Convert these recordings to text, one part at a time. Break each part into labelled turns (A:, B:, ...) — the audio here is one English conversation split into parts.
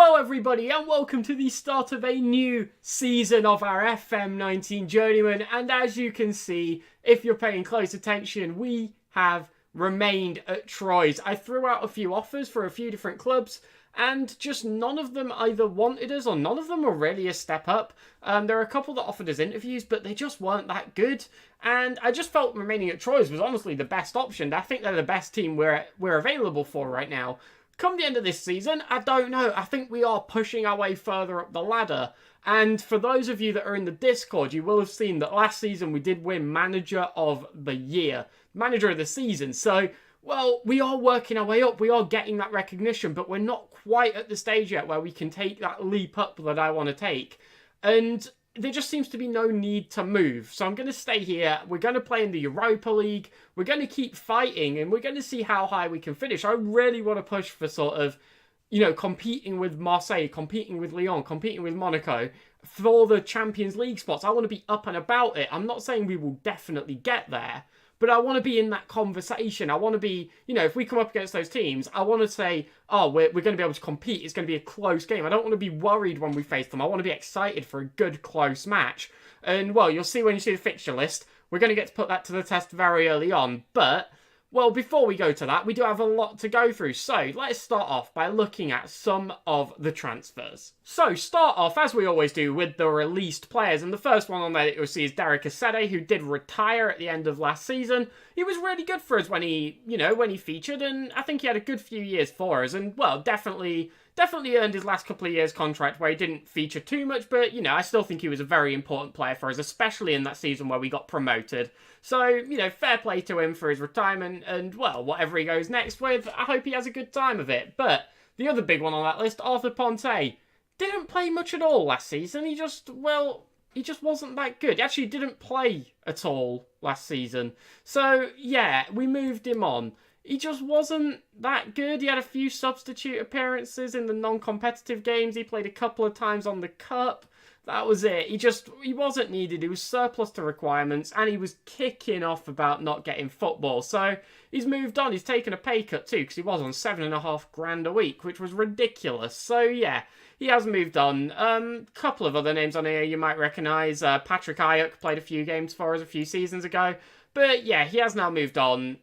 A: Hello everybody and welcome to the start of a new season of our FM19 Journeyman, and as you can see, if you're paying close attention, we have remained at Troyes. I threw out a few offers for a few different clubs and just none of them either wanted us or none of them were really a step up. There are a couple that offered us interviews, but they just weren't that good, and I just felt remaining at Troyes was honestly the best option. I think they're the best team we're available for right now. Come the end of this season, I don't know. I think we are pushing our way further up the ladder. And for those of you that are in the Discord, you will have seen that last season we did win Manager of the Year. Manager of the Season. So, well, we are working our way up. We are getting that recognition, but we're not quite at the stage yet where we can take that leap up that I want to take. And there just seems to be no need to move. So I'm going to stay here. We're going to play in the Europa League. We're going to keep fighting and we're going to see how high we can finish. I really want to push for sort of, you know, competing with Marseille, competing with Lyon, competing with Monaco for the Champions League spots. I want to be up and about it. I'm not saying we will definitely get there, but I want to be in that conversation. I want to be, you know, if we come up against those teams, I want to say, oh, we're going to be able to compete. It's going to be a close game. I don't want to be worried when we face them. I want to be excited for a good, close match. And, well, you'll see when you see the fixture list. We're going to get to put that to the test very early on. But, well, before we go to that, we do have a lot to go through. So, let's start off by looking at some of the transfers. So, start off, as we always do, with the released players. And the first one on there that you'll see is Derek Asede, who did retire at the end of last season. He was really good for us when he, you know, when he featured. And I think he had a good few years for us. And, well, definitely earned his last couple of years contract where he didn't feature too much. But, you know, I still think he was a very important player for us, especially in that season where we got promoted. So, you know, fair play to him for his retirement and, well, whatever he goes next with, I hope he has a good time of it. But the other big one on that list, Arthur Ponte, didn't play much at all last season. He just wasn't that good. He actually didn't play at all last season. So, yeah, we moved him on. He just wasn't that good. He had a few substitute appearances in the non-competitive games. He played a couple of times on the Cup. That was it. He wasn't needed. He was surplus to requirements, and he was kicking off about not getting football. So he's moved on. He's taken a pay cut too, because he was on $7,500 a week, which was ridiculous. So yeah, he has moved on. Couple of other names on here you might recognise. Patrick Ayuk played a few games for us a few seasons ago. But yeah, he has now moved on.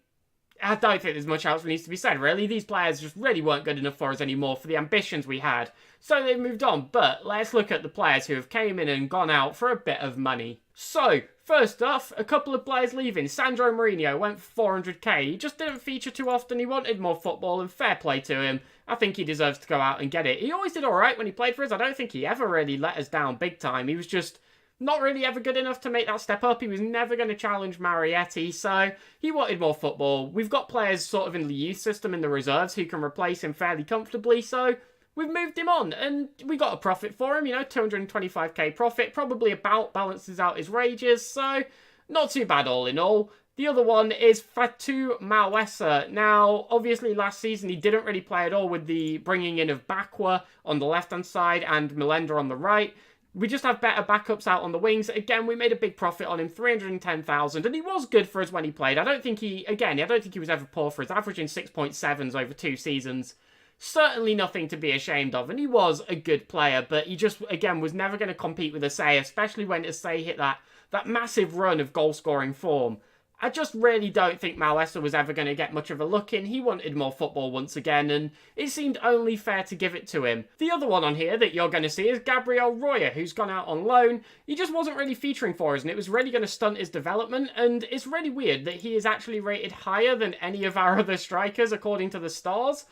A: I don't think there's much else that needs to be said, really. These players just really weren't good enough for us anymore for the ambitions we had. So they've moved on. But let's look at the players who have came in and gone out for a bit of money. So, first off, a couple of players leaving. Sandro Mourinho went for $400k. He just didn't feature too often. He wanted more football, and fair play to him. I think he deserves to go out and get it. He always did alright when he played for us. I don't think he ever really let us down big time. He was just not really ever good enough to make that step up. He was never going to challenge Marietti, so he wanted more football. We've got players sort of in the youth system in the reserves who can replace him fairly comfortably, so we've moved him on, and we got a profit for him, you know, 225k profit, probably about balances out his wages, so not too bad all in all. The other one is Fatou Mawessa. Now, obviously last season he didn't really play at all with the bringing in of Bakwa on the left-hand side and Melenda on the right. We just have better backups out on the wings. Again, we made a big profit on him, 310,000, and he was good for us when he played. I don't think he was ever poor for us, averaging 6.7s over 2 seasons. Certainly nothing to be ashamed of, and he was a good player, but he just, again, was never going to compete with Asai, especially when Asai hit that massive run of goal-scoring form. I just really don't think Mawessa was ever going to get much of a look in. He wanted more football once again, and it seemed only fair to give it to him. The other one on here that you're going to see is Gabriel Royer, who's gone out on loan. He just wasn't really featuring for us, and it was really going to stunt his development, and it's really weird that he is actually rated higher than any of our other strikers, according to the stars.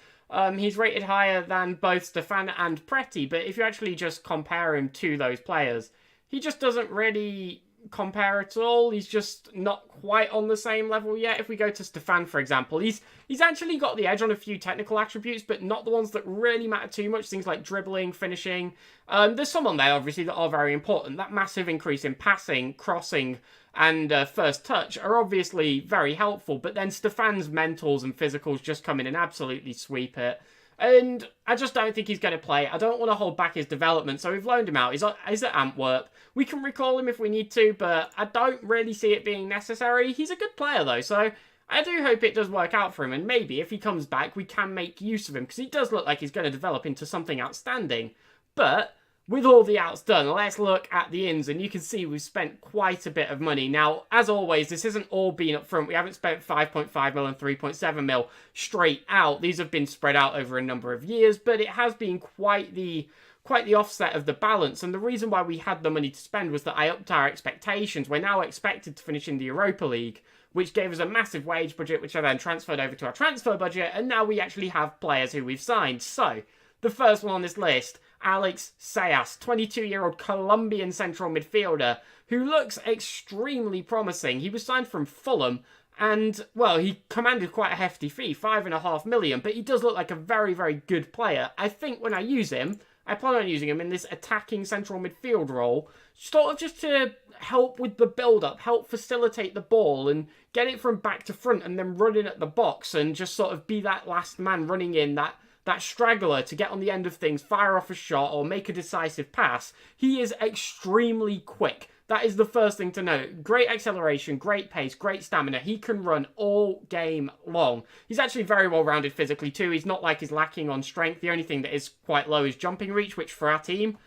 A: He's rated higher than both Stefan and Preti, but if you actually just compare him to those players, he just doesn't really compare at all. He's just not quite on the same level yet. If we go to Stefan, for example, he's actually got the edge on a few technical attributes, but not the ones that really matter too much. Things like dribbling, finishing. There's some on there, obviously, that are very important. That massive increase in passing, crossing, and first touch are obviously very helpful, but then Stefan's mentals and physicals just come in and absolutely sweep it. And I just don't think he's going to play. I don't want to hold back his development, so we've loaned him out. He's at Antwerp. We can recall him if we need to, but I don't really see it being necessary. He's a good player, though, so I do hope it does work out for him, and maybe if he comes back, we can make use of him, because he does look like he's going to develop into something outstanding. But with all the outs done, let's look at the ins, and you can see we've spent quite a bit of money. Now, as always, this isn't all been up front. We haven't spent 5.5 mil and 3.7 mil straight out. These have been spread out over a number of years, but it has been quite the offset of the balance. And the reason why we had the money to spend was that I upped our expectations. We're now expected to finish in the Europa League, which gave us a massive wage budget, which I then transferred over to our transfer budget, and now we actually have players who we've signed. So, the first one on this list, Alex Sayas, 22-year-old Colombian central midfielder, who looks extremely promising. He was signed from Fulham, and, well, he commanded quite a hefty fee, 5.5 million, but he does look like a very, very good player. I think when I use him, I plan on using him in this attacking central midfield role, sort of just to help with the build-up, help facilitate the ball and get it from back to front and then run in at the box and just sort of be that last man running in, that straggler to get on the end of things, fire off a shot or make a decisive pass. He is extremely quick. That is the first thing to note. Great acceleration, great pace, great stamina. He can run all game long. He's actually very well-rounded physically too. He's not like he's lacking on strength. The only thing that is quite low is jumping reach, which for our team,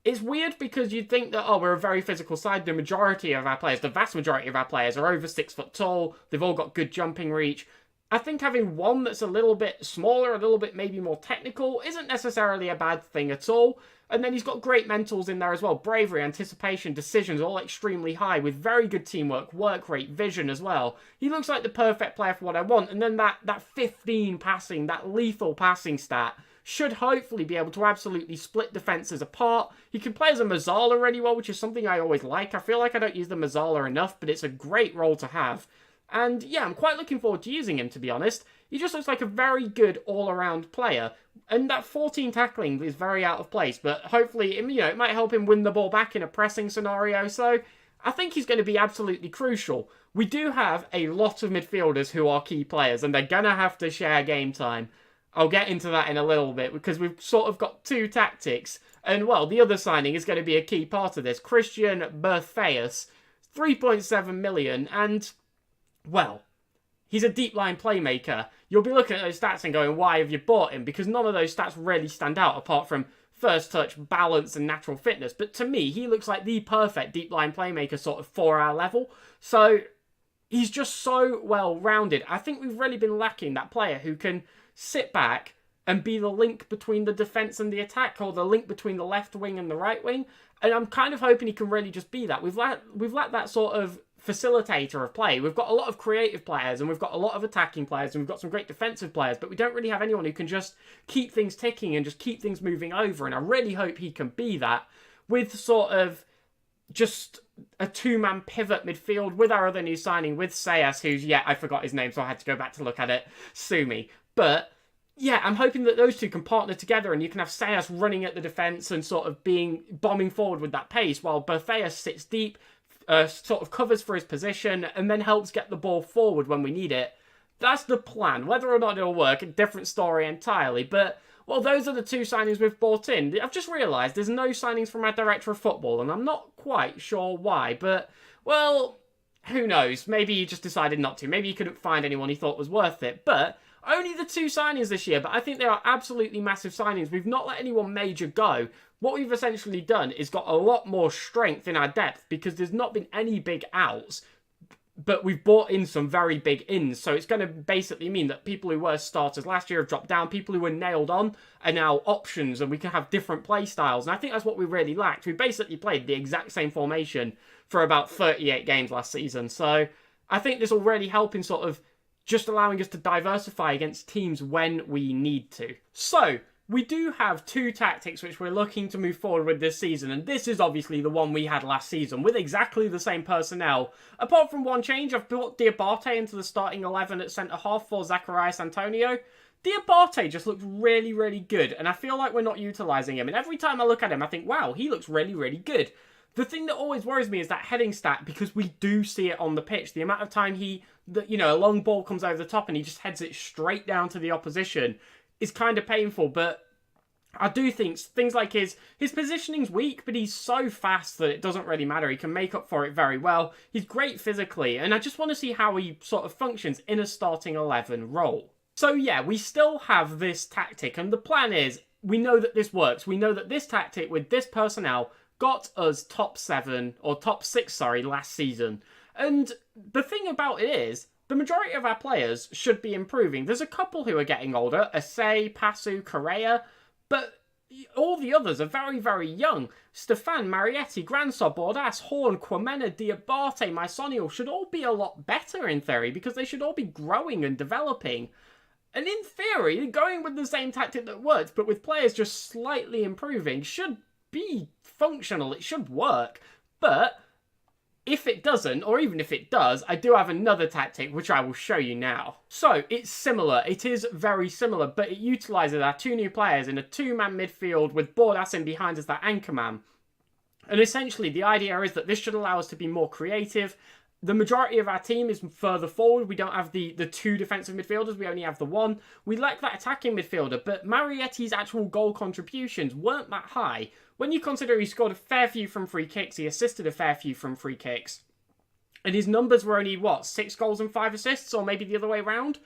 A: it's weird because you'd think that, oh, we're a very physical side. The majority of our players, the vast majority of our players are over 6 foot tall. They've all got good jumping reach. I think having one that's a little bit smaller, a little bit maybe more technical, isn't necessarily a bad thing at all. And then he's got great mentals in there as well. Bravery, anticipation, decisions, all extremely high with very good teamwork, work rate, vision as well. He looks like the perfect player for what I want. And then that 15 passing, that lethal passing stat should hopefully be able to absolutely split defences apart. He can play as a Mazzala really well, which is something I always like. I feel like I don't use the Mazzala enough, but it's a great role to have. And yeah, I'm quite looking forward to using him, to be honest. He just looks like a very good all-around player. And that 14 tackling is very out of place, but hopefully, it might help him win the ball back in a pressing scenario. So I think he's going to be absolutely crucial. We do have a lot of midfielders who are key players, and they're going to have to share game time. I'll get into that in a little bit, because we've sort of got two tactics. And, well, the other signing is going to be a key part of this. Christian Bertheus, 3.7 million, and, well, he's a deep line playmaker. You'll be looking at those stats and going, why have you bought him? Because none of those stats really stand out apart from first touch, balance, and natural fitness. But to me, he looks like the perfect deep line playmaker sort of for our level. So he's just so well-rounded. I think we've really been lacking that player who can sit back and be the link between the defence and the attack, or the link between the left wing and the right wing. And I'm kind of hoping he can really just be that. We've lacked that sort of facilitator of play. We've got a lot of creative players, and we've got a lot of attacking players, and we've got some great defensive players, but we don't really have anyone who can just keep things ticking and just keep things moving over. And I really hope he can be that with sort of just a two-man pivot midfield with our other new signing, with Sayas, who's, I forgot his name, so I had to go back to look at it. Sue me. But yeah, I'm hoping that those two can partner together, and you can have Sayas running at the defence and sort of bombing forward with that pace, while Bertheus sits deep, sort of covers for his position, and then helps get the ball forward when we need it. That's the plan. Whether or not it'll work, a different story entirely. But, well, those are the two signings we've brought in. I've just realised there's no signings from our director of football, and I'm not quite sure why. But, well, who knows? Maybe he just decided not to. Maybe he couldn't find anyone he thought was worth it. But only the two signings this year, but I think they are absolutely massive signings. We've not let anyone major go. What we've essentially done is got a lot more strength in our depth, because there's not been any big outs, but we've brought in some very big ins. So it's going to basically mean that people who were starters last year have dropped down. People who were nailed on are now options, and we can have different play styles. And I think that's what we really lacked. We basically played the exact same formation for about 38 games last season. So I think this will really help in sort of just allowing us to diversify against teams when we need to. So we do have two tactics which we're looking to move forward with this season, and this is obviously the one we had last season with exactly the same personnel. Apart from one change, I've brought Diabate into the starting 11 at centre-half for Zacharias Antonio. Diabate just looks really, really good, and I feel like we're not utilising him. And every time I look at him, I think, wow, he looks really, really good. The thing that always worries me is that heading stat, because we do see it on the pitch. The amount of time a long ball comes over the top and he just heads it straight down to the opposition is kind of painful. But I do think things like his positioning's weak, but he's so fast that it doesn't really matter. He can make up for it very well. He's great physically, and I just want to see how he sort of functions in a starting 11 role. So yeah, we still have this tactic, and the plan is, we know that this works. We know that this tactic with this personnel got us top 6, last season. And the thing about it is, the majority of our players should be improving. There's a couple who are getting older, Asay, Pasu, Correa, but all the others are very, very young. Stefan, Marietti, Grandsar, Bordas, Horn, Quamena, Diabate, Mysonial should all be a lot better in theory because they should all be growing and developing. And in theory, going with the same tactic that works, but with players just slightly improving, should be functional. It should work. But if it doesn't, or even if it does, I do have another tactic, which I will show you now. So, it's similar. It is very similar, but it utilises our 2 new players in a 2-man midfield with Bordas in behind as that anchor man. And essentially, the idea is that this should allow us to be more creative. The majority of our team is further forward. We don't have the 2 defensive midfielders. We only have the 1. We lack that attacking midfielder, but Marietti's actual goal contributions weren't that high. When you consider he scored a fair few from free kicks, he assisted a fair few from free kicks, and his numbers were only, 6 goals and 5 assists, or maybe the other way around?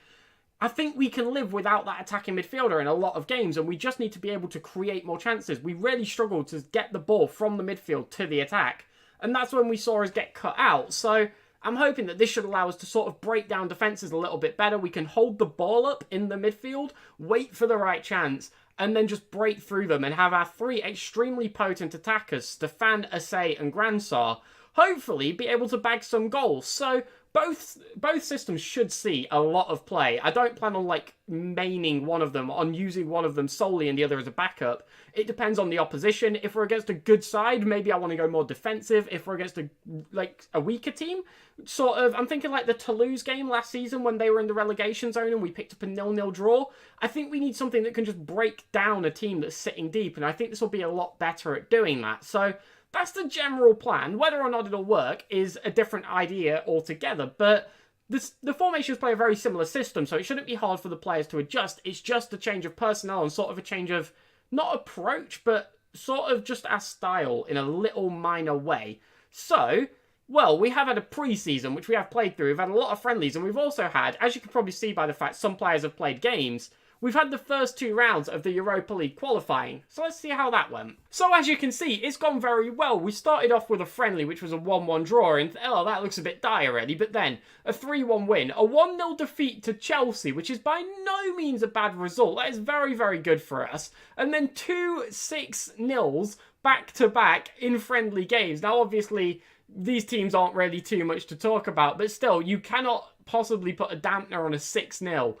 A: I think we can live without that attacking midfielder in a lot of games, and we just need to be able to create more chances. We really struggled to get the ball from the midfield to the attack, and that's when we saw us get cut out. So I'm hoping that this should allow us to sort of break down defences a little bit better. We can hold the ball up in the midfield, wait for the right chance, and then just break through them and have our 3 extremely potent attackers, Stefan, Asay, and Grandsar, hopefully be able to bag some goals. So both systems should see a lot of play. I don't plan on maining one of them, on using one of them solely and the other as a backup. It depends on the opposition. If we're against a good side, maybe I want to go more defensive. If we're against a weaker team, sort of, I'm thinking like the Toulouse game last season when they were in the relegation zone and we picked up a 0-0 draw. I think we need something that can just break down a team that's sitting deep, and I think this will be a lot better at doing that. So that's the general plan. Whether or not it'll work is a different idea altogether, but the formations play a very similar system, so it shouldn't be hard for the players to adjust. It's just a change of personnel and sort of a change of, not approach, but sort of just our style in a little minor way. So, well, we have had a pre-season, which we have played through. We've had a lot of friendlies, and we've also had, as you can probably see by the fact some players have played games, we've had the first 2 rounds of the Europa League qualifying. So let's see how that went. So as you can see, it's gone very well. We started off with a friendly, which was a 1-1 draw, and that looks a bit dire already, but then a 3-1 win, a 1-0 defeat to Chelsea, which is by no means a bad result. That is very, very good for us. And then 2 6-0s back-to-back in friendly games. Now, obviously, these teams aren't really too much to talk about, but still, you cannot possibly put a dampener on a 6-0.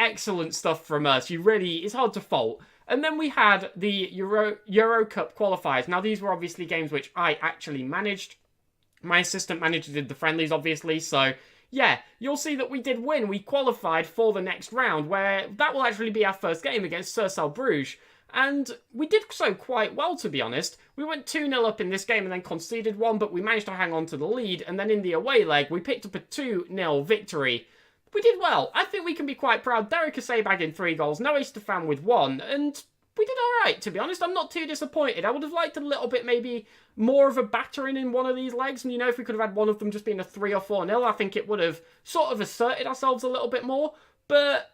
A: Excellent stuff from us. It's hard to fault. And then we had the Euro Cup qualifiers. Now, these were obviously games which I actually managed. My assistant manager did the friendlies, obviously. So, yeah, you'll see that we did win. We qualified for the next round, where that will actually be our first game against Cercle Bruges. And we did so quite well, to be honest. We went 2-0 up in this game and then conceded 1, but we managed to hang on to the lead. And then in the away leg, we picked up a 2-0 victory. We did well. I think we can be quite proud. Derek Asay bagging 3 goals, Noé Stefan with 1, and we did alright, to be honest. I'm not too disappointed. I would have liked a little bit, maybe, more of a battering in one of these legs. And, if we could have had one of them just being a 3 or 4-0, I think it would have sort of asserted ourselves a little bit more. But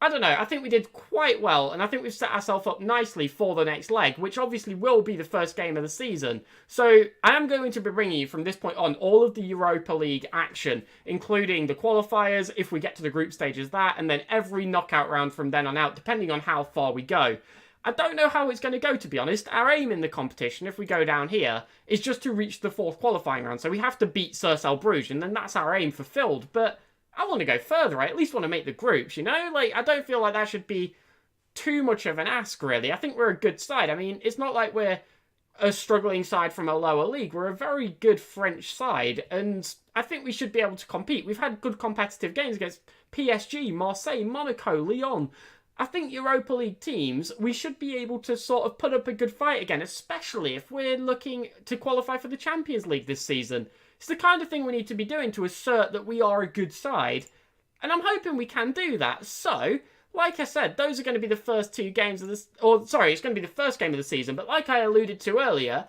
A: I don't know. I think we did quite well, and I think we've set ourselves up nicely for the next leg, which obviously will be the first game of the season. So I am going to be bringing you from this point on all of the Europa League action, including the qualifiers, if we get to the group stages, and then every knockout round from then on out, depending on how far we go. I don't know how it's going to go, to be honest. Our aim in the competition, if we go down here, is just to reach the 4th qualifying round. So we have to beat Cercle Bruges, and then that's our aim fulfilled. But I want to go further. I at least want to make the groups, I don't feel like that should be too much of an ask, really. I think we're a good side. I mean, it's not like we're a struggling side from a lower league. We're a very good French side, and I think we should be able to compete. We've had good competitive games against PSG, Marseille, Monaco, Lyon. I think Europa League teams, we should be able to sort of put up a good fight again, especially if we're looking to qualify for the Champions League this season. It's the kind of thing we need to be doing to assert that we are a good side, and I'm hoping we can do that. So, like I said, those are going to be the first two games of this, or sorry, it's going to be the first game of the season, but like I alluded to earlier,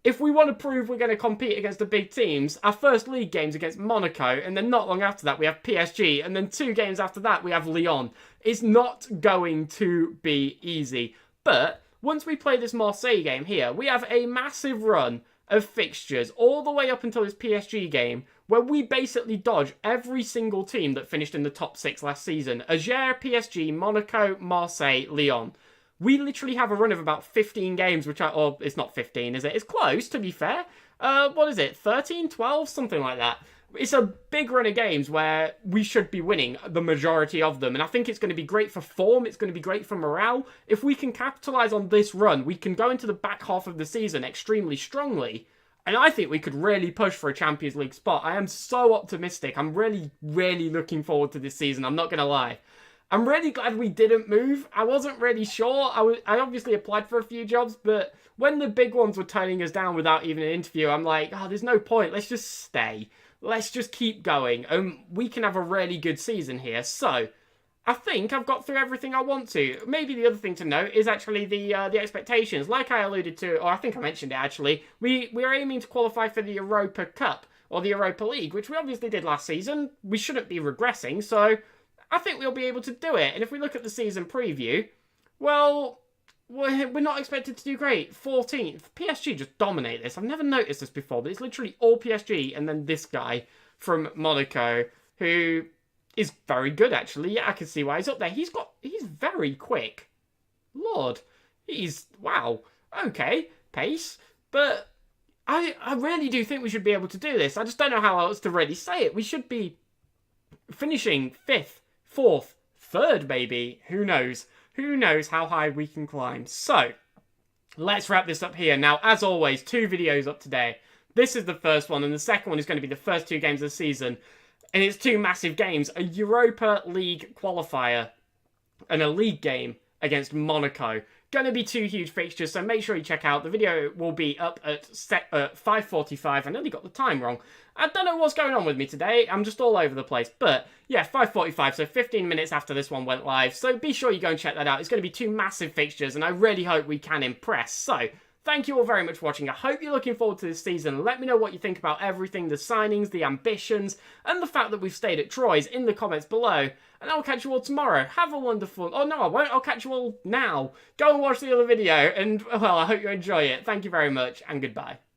A: if we want to prove we're going to compete against the big teams, our first league game's against Monaco, and then not long after that we have PSG, and then 2 games after that we have Lyon. It's not going to be easy. But once we play this Marseille game here, we have a massive run of fixtures all the way up until this PSG game, where we basically dodge every single team that finished in the top 6 last season. Angers, PSG, Monaco, Marseille, Lyon. We literally have a run of about 15 games, or it's not 15, is it? It's close, to be fair. What is it? 13, 12, something like that. It's a big run of games where we should be winning the majority of them. And I think it's going to be great for form. It's going to be great for morale. If we can capitalise on this run, we can go into the back half of the season extremely strongly. And I think we could really push for a Champions League spot. I am so optimistic. I'm really, really looking forward to this season. I'm not going to lie. I'm really glad we didn't move. I wasn't really sure. I obviously applied for a few jobs, but when the big ones were turning us down without even an interview, I'm like, oh, there's no point. Let's just stay. Let's just keep going. We can have a really good season here. So, I think I've got through everything I want to. Maybe the other thing to note is actually the expectations. Like I alluded to, or I think I mentioned it actually, we're aiming to qualify for the Europa Cup, or the Europa League, which we obviously did last season. We shouldn't be regressing, so I think we'll be able to do it. And if we look at the season preview, well, we're not expected to do great. 14th. PSG just dominate this. I've never noticed this before, but it's literally all PSG and then this guy from Monaco, who is very good, actually. Yeah, I can see why he's up there. He's very quick. Lord. Wow. Okay, pace. But I really do think we should be able to do this. I just don't know how else to really say it. We should be finishing 5th, 4th, 3rd, maybe. Who knows? Who knows how high we can climb? So, let's wrap this up here. Now, as always, 2 videos up today. This is the first one, and the second one is going to be the first 2 games of the season. And it's 2 massive games. A Europa League qualifier and a league game against Monaco. Going to be 2 huge fixtures, so make sure you check out. The video will be up at 5:45. I nearly got the time wrong. I don't know what's going on with me today. I'm just all over the place. But yeah, 5:45, so 15 minutes after this one went live. So be sure you go and check that out. It's going to be 2 massive fixtures, and I really hope we can impress. So thank you all very much for watching. I hope you're looking forward to this season. Let me know what you think about everything, the signings, the ambitions, and the fact that we've stayed at Troyes in the comments below. And I'll catch you all tomorrow. Have a wonderful... Oh, no, I won't. I'll catch you all now. Go and watch the other video, and, well, I hope you enjoy it. Thank you very much, and goodbye.